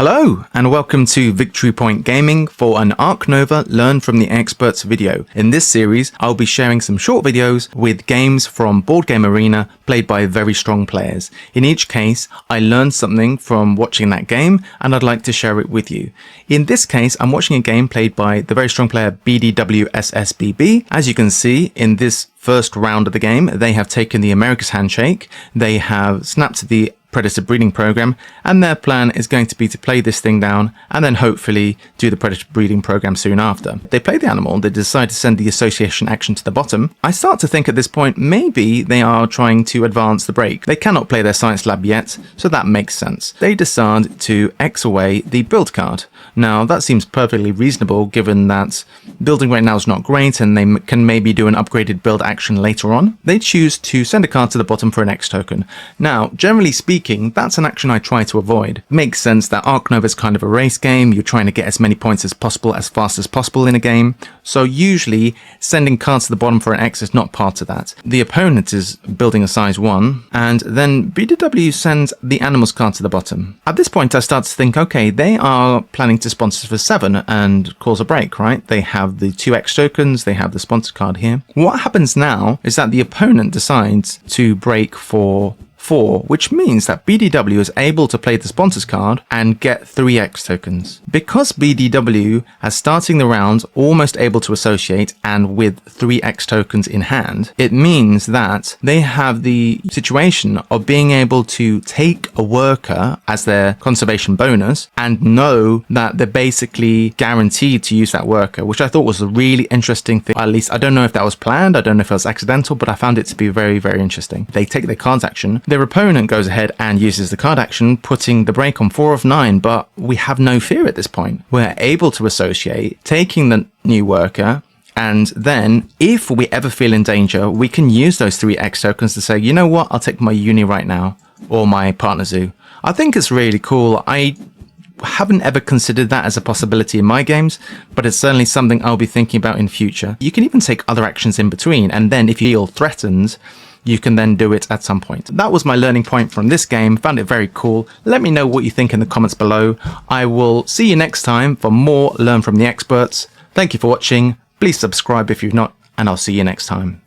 Hello and welcome to Victory Point Gaming for an Ark Nova Learn from the Experts video. In this series, I'll be sharing some short videos with games from Board Game Arena played by very strong players. In each case, I learned something from watching that game and I'd like to share it with you. In this case, I'm watching a game played by the very strong player BDWSSBB. As you can see in this first round of the game, they have taken the America's Handshake, they have snapped the Predator breeding program, and their plan is going to be to play this thing down and then hopefully do the Predator breeding program soon after. They play the animal, they decide to send the association action to the bottom. I start to think at this point maybe they are trying to advance the break. They cannot play their science lab yet, so that makes sense. They decide to X away the build card. Now that seems perfectly reasonable given that building right now is not great and they can maybe do an upgraded build action later on. They choose to send a card to the bottom for an X token. Now, generally speaking, that's an action I try to avoid. It makes sense that Ark Nova is kind of a race game. You're trying to get as many points as possible as fast as possible in a game. So usually sending cards to the bottom for an X is not part of that. The opponent is building a size 1 and then BDW sends the animals card to the bottom. At this point I start to think, okay, they are planning to sponsor for 7 and cause a break, right? They have the 2 X tokens, they have the sponsor card here. What happens now is that the opponent decides to break for 4, which means that BDW is able to play the sponsors card and get 3 X tokens. Because BDW is starting the round almost able to associate and with 3 X tokens in hand, it means that they have the situation of being able to take a worker as their conservation bonus and know that they're basically guaranteed to use that worker, which I thought was a really interesting thing. At least I don't know if that was planned, I don't know if it was accidental, but I found it to be very, very interesting. They take their cards action, their opponent goes ahead and uses the card action, putting the break on 4 of 9, but we have no fear at this point. We're able to associate, taking the new worker, and then if we ever feel in danger, we can use those 3 X tokens to say, you know what, I'll take my uni right now, or my partner zoo. I think it's really cool. I haven't ever considered that as a possibility in my games, but it's certainly something I'll be thinking about in future. You can even take other actions in between, and then if you feel threatened, you can then do it at some point. That was my learning point from this game. Found it very cool. Let me know what you think in the comments below. I will see you next time for more Learn from the Experts. Thank you for watching. Please subscribe if you've not, and I'll see you next time.